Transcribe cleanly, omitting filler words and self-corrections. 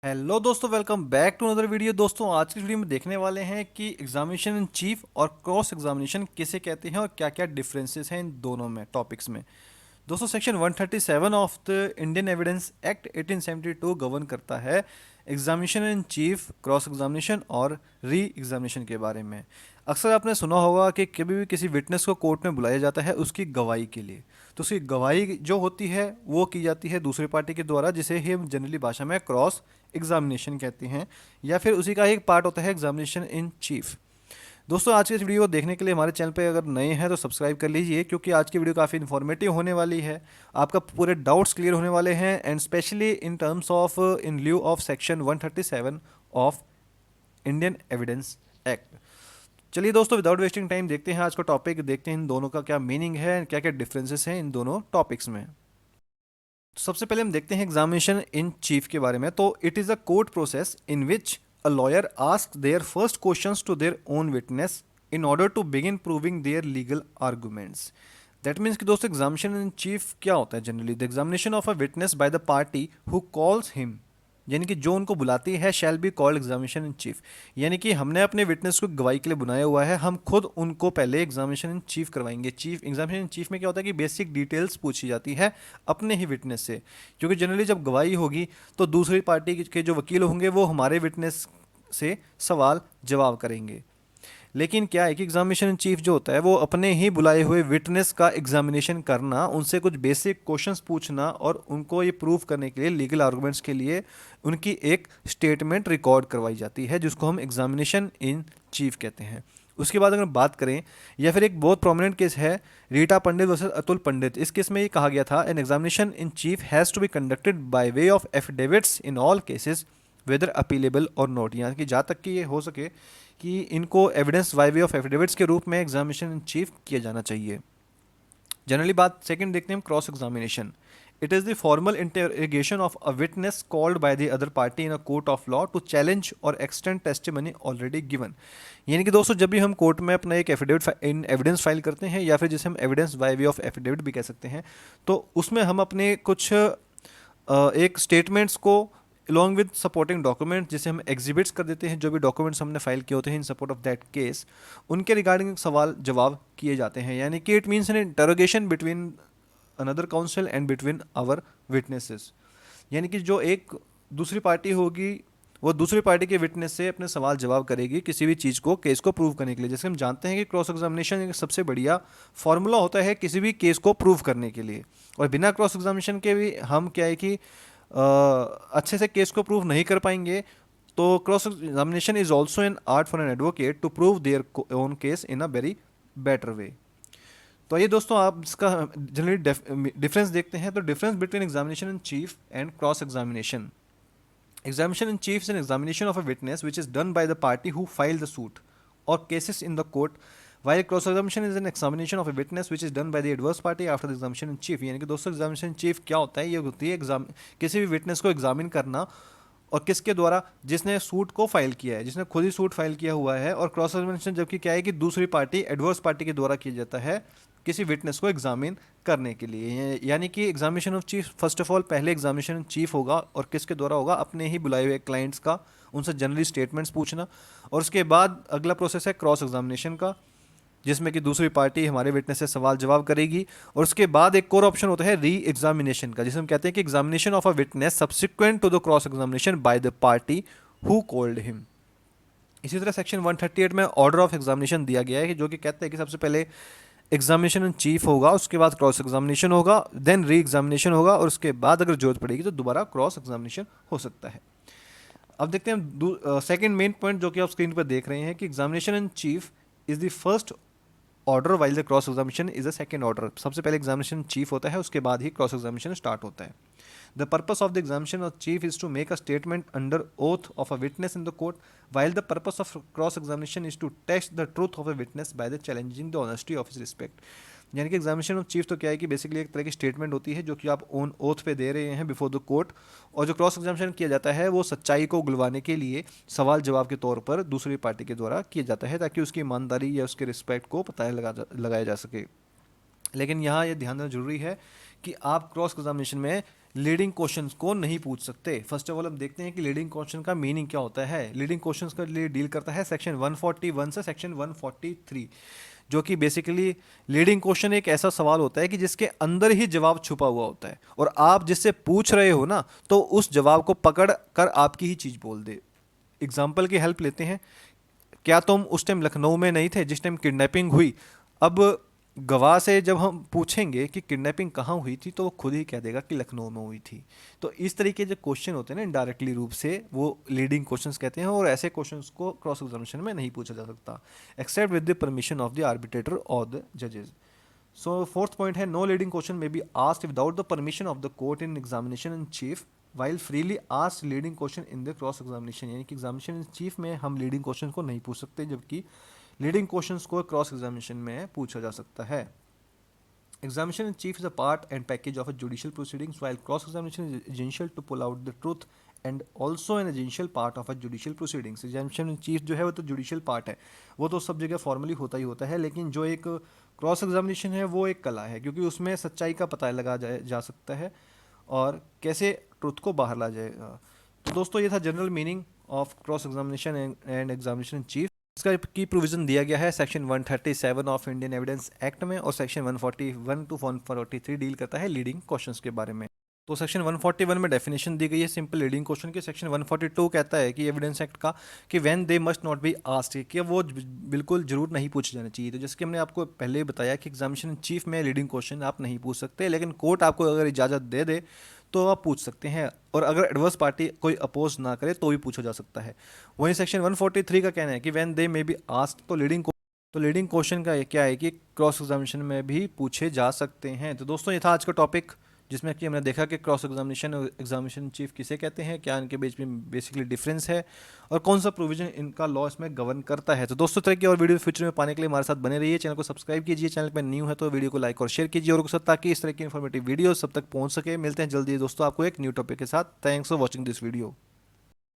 Hello दोस्तों, welcome back to another video. दोस्तों, आज की वीडियो में देखने वाले हैं कि एग्जामिनेशन इन चीफ और क्रॉस एग्जामिनेशन किसे कहते हैं और क्या क्या डिफरेंसेस हैं इन दोनों में टॉपिक्स में। दोस्तों, section 137 of the Indian evidence act 1872 govern करता है examination in chief, cross examination और री एग्जामिनेशन के बारे में। अक्सर आपने सुना होगा कि कभी भी किसी विटनेस को कोर्ट में बुलाया जाता है उसकी गवाही के लिए। तो उसकी गवाही जो होती है वो की जाती है दूसरी पार्टी के द्वारा, जिसे ही हम जनरली भाषा में क्रॉस एग्जामिनेशन कहते हैं, या फिर उसी का एक पार्ट होता है एग्जामिनेशन इन चीफ। दोस्तों, आज की इस वीडियो को देखने के लिए हमारे चैनल पे अगर नए हैं तो सब्सक्राइब कर लीजिए, क्योंकि आज की वीडियो काफ़ी इन्फॉर्मेटिव होने वाली है। आपका पूरे डाउट्स क्लियर होने वाले हैं, and specially in terms of in lieu of section 137 of Indian evidence act. चलिए दोस्तों, विदाउट वेस्टिंग टाइम देखते हैं आज का टॉपिक, देखते हैं इन दोनों का क्या मीनिंग है, क्या क्या डिफरेंसेस हैं इन दोनों टॉपिक्स में। तो सबसे पहले हम देखते हैं एग्जामिनेशन इन चीफ के बारे में। तो it is a court process in which a lawyer ask their first questions to their own witness in order to begin proving their legal arguments. That means कि दोस्तों, एग्जामिनेशन इन चीफ क्या होता है? Generally the examination of a witness by the party who calls him, यानी कि जो उनको बुलाती है, shall be called examination in chief. यानी कि हमने अपने विटनेस को गवाही के लिए बुलाया हुआ है, हम खुद उनको पहले एग्जामिनेशन इन चीफ करवाएंगे। चीफ एग्जामिनेशन इन चीफ में क्या होता है कि बेसिक डिटेल्स पूछी जाती है अपने ही विटनेस से, क्योंकि जनरली जब गवाही होगी तो दूसरी पार्टी के जो वकील होंगे वो हमारे विटनेस से सवाल जवाब करेंगे। लेकिन क्या है कि एग्जामिनेशन इन चीफ जो होता है वो अपने ही बुलाए हुए विटनेस का एग्जामिनेशन करना, उनसे कुछ बेसिक क्वेश्चंस पूछना और उनको ये प्रूव करने के लिए, लीगल आर्गुमेंट्स के लिए उनकी एक स्टेटमेंट रिकॉर्ड करवाई जाती है, जिसको हम एग्जामिनेशन इन चीफ कहते हैं। उसके बाद अगर बात करें, या फिर एक बहुत प्रोमिनेंट केस है रीटा पंडित वर्सेस अतुल पंडित। इस केस में ये कहा गया था, an examination in chief has to be conducted by way of affidavits in all cases whether appealable or not. यानी कि जहाँ तक कि ये हो सके कि इनको evidence bye way of affidavits के रूप में एग्जामिनेशन इन चीफ किया जाना चाहिए। जनरली बात सेकंड देखते हैं हम, cross examination. It is the formal interrogation of a witness called by the other party in a court of law to challenge और एक्सटेंड टेस्टिमनी ऑलरेडी गिवन। यानी कि दोस्तों, जब भी हम कोर्ट में अपना एक एफिडेविट इन एविडेंस फाइल करते हैं, या फिर जिसे हम evidence bye way of affidavit भी कह सकते हैं, तो उसमें हम अपने कुछ एक स्टेटमेंट्स को अलॉन्ग विद सपोर्टिंग डॉक्यूमेंट, जिसे हम एग्जिबिट्स कर देते हैं, जो भी डॉक्यूमेंट्स हमने फाइल किए होते हैं in support of that case, उनके रिगार्डिंग सवाल जवाब किए जाते हैं। यानी कि it means an interrogation between another counsel and between our witnesses. यानी कि जो एक दूसरी पार्टी होगी वो दूसरी पार्टी के विटनेस से अपने सवाल जवाब करेगी किसी भी चीज़ को, केस को प्रूव करने के लिए। जैसे हम जानते हैं कि क्रॉस एग्जामिनेशन एक सबसे बढ़िया फॉर्मूला होता है किसी भी केस को प्रूव करने के लिए, और बिना क्रॉस एग्जामिनेशन के भी हम क्या है कि अच्छे से केस को प्रूव नहीं कर पाएंगे। तो cross examination is also an art for an advocate to prove their own case in a very better way. तो ये दोस्तों, आप इसका जनरली डिफरेंस देखते हैं। तो difference between examination in cheap and cross examination. Examination in chief is an examination of a witness which is done by the party who filed the suit or cases in the court, while cross-examination is an examination of a witness which is done by the adverse party after the examination in chief। यानी कि दोस्तों, examination chief क्या होता है? ये होती है exam किसी भी विटनेस को एग्जामिन करना, और किसके द्वारा? जिसने सूट को फाइल किया है, जिसने खुद ही सूट फाइल किया हुआ है। और क्रॉस एग्जामिनेशन जबकि क्या है कि दूसरी पार्टी, एडवर्स पार्टी के द्वारा किया जाता है किसी विटनेस को एग्जामिन करने के लिए। यानी कि examination of chief, first of all पहले एग्जामिनेशन चीफ होगा, और किसके द्वारा होगा? अपने ही बुलाए हुए क्लाइंट्स का, उनसे जनरली स्टेटमेंट्स पूछना। और उसके बाद अगला प्रोसेस है क्रॉस एग्जामिनेशन का, जिसमें कि दूसरी पार्टी हमारे विटनेस से सवाल जवाब करेगी। और उसके बाद एक और ऑप्शन होता है री एग्जामिनेशन का, जिसे हम कहते हैं कि examination of a witness subsequent to the cross examination by the party who called him. इसी तरह सेक्शन 138 में ऑर्डर ऑफ एग्जामिनेशन दिया गया है, कि जो कि कहते हैं कि सबसे पहले एग्जामिनेशन इन चीफ होगा, उसके बाद क्रॉस एग्जामिनेशन होगा, देन री एग्जामिनेशन होगा, और उसके बाद अगर जरूरत पड़ेगी तो दोबारा क्रॉस एग्जामिनेशन हो सकता है। अब देखते हैं सेकंड मेन पॉइंट, जो कि आप स्क्रीन पर देख रहे हैं, कि examination in chief is the first order while the cross examination is a second order. सबसे पहले एग्जामिनेशन चीफ होता है, उसके बाद ही क्रॉस एग्जामिनेशन स्टार्ट होता है। The purpose of the examination of chief is to make a statement under oath of a witness in the court, while the purpose of cross examination is to test the truth of a witness by the challenging the honesty of his respect। यानी कि examination of chief तो क्या है कि basically एक तरह की statement होती है जो कि आप ऑन ओथ पे दे रहे हैं बिफोर द कोर्ट, और जो क्रॉस एग्जामिनेशन किया जाता है वो सच्चाई को उगलवाने के लिए सवाल जवाब के तौर पर दूसरी पार्टी के द्वारा किया जाता है, ताकि उसकी ईमानदारी या उसके रिस्पेक्ट को पता लगाया जा सके। लेकिन यहाँ ये ध्यान देना जरूरी है कि आप क्रॉस एग्जामिनेशन में लीडिंग क्वेश्चंस को नहीं पूछ सकते। फर्स्ट ऑफ ऑल हम देखते हैं कि लीडिंग क्वेश्चन का मीनिंग क्या होता है। लीडिंग क्वेश्चंस का लिए डील करता है सेक्शन 141 से सेक्शन 143, जो कि बेसिकली लीडिंग क्वेश्चन एक ऐसा सवाल होता है कि जिसके अंदर ही जवाब छुपा हुआ होता है और आप जिससे पूछ रहे हो ना तो उस जवाब को पकड़ कर आपकी ही चीज़ बोल दे। एग्जाम्पल की हेल्प लेते हैं। क्या तुम उस टाइम लखनऊ में नहीं थे जिस टाइम किडनैपिंग हुई? अब गवाह से जब हम पूछेंगे कि किडनैपिंग कहाँ हुई थी तो वो खुद ही कह देगा कि लखनऊ में हुई थी। तो इस तरीके जो क्वेश्चन होते हैं ना इनडायरेक्टली रूप से, वो लीडिंग क्वेश्चंस कहते हैं और ऐसे क्वेश्चंस को क्रॉस एग्जामिनेशन में नहीं पूछा जा सकता except with the permission of the arbitrator और द जजेस। सो फोर्थ पॉइंट है, no leading question may be asked without the permission of the court in examination in chief while freely asked leading question in the cross examination. यानी कि examination in chief में हम leading question को नहीं पूछ सकते, जबकि लीडिंग क्वेश्चंस को क्रॉस एग्जामिनेशन में पूछा जा सकता है। Examination in chief is a part and package of a judicial proceedings, while cross-examination is essential to pull out the truth and also an essential part of a judicial proceedings. Examination in chief जो है वो तो judicial part है, वो तो सब जगह formally होता ही होता है, लेकिन जो एक क्रॉस एग्जामिनेशन है वो एक कला है, क्योंकि उसमें सच्चाई का पता लगा जा सकता है और कैसे ट्रुथ को बाहर ला जाएगा। तो दोस्तों ये था general meaning of cross examination and examination in chief. इसका की प्रोविज़न दिया गया है section 137 of Indian evidence act में, और सेक्शन 141 टू 143 डील करता है लीडिंग क्वेश्चंस के बारे में। तो सेक्शन 141 में डेफिनेशन दी गई है सिंपल लीडिंग क्वेश्चन की। सेक्शन 142 कहता है कि एविडेंस एक्ट का कि when they must not be asked, कि वो बिल्कुल जरूर नहीं पूछे जाने चाहिए। तो जैसे कि हमने आपको पहले ही बताया कि एग्जामिनेशन चीफ में लीडिंग क्वेश्चन आप नहीं पूछ सकते, लेकिन कोर्ट आपको अगर इजाज़त दे दे तो आप पूछ सकते हैं, और अगर एडवर्स पार्टी कोई अपोज ना करे तो भी पूछा जा सकता है। वहीं सेक्शन 143 का कहना है कि when they may be asked, तो लीडिंग क्वेश्चन का क्या है कि क्रॉस एग्जामिनेशन में भी पूछे जा सकते हैं। तो दोस्तों ये था आज का टॉपिक, जिसमें कि हमने देखा कि क्रॉस एग्जामिनेशन और एग्जामिनेशन चीफ किसे कहते हैं, क्या इनके बीच में बेसिकली डिफरेंस है और कौन सा प्रोविजन इनका लॉ इसमें गवर्न करता है। तो दोस्तों तरह की और वीडियो फ्यूचर में पाने के लिए हमारे साथ बने रहिए। चैनल को सब्सक्राइब कीजिए, चैनल पर न्यू है तो वीडियो को लाइक और शेयर कीजिए और ताकि इस तरह की इन्फॉर्मेटिव वीडियो सब तक पहुंच सके। मिलते हैं जल्दी दोस्तों आपको एक न्यू टॉपिक के साथ। Thanks for watching this video.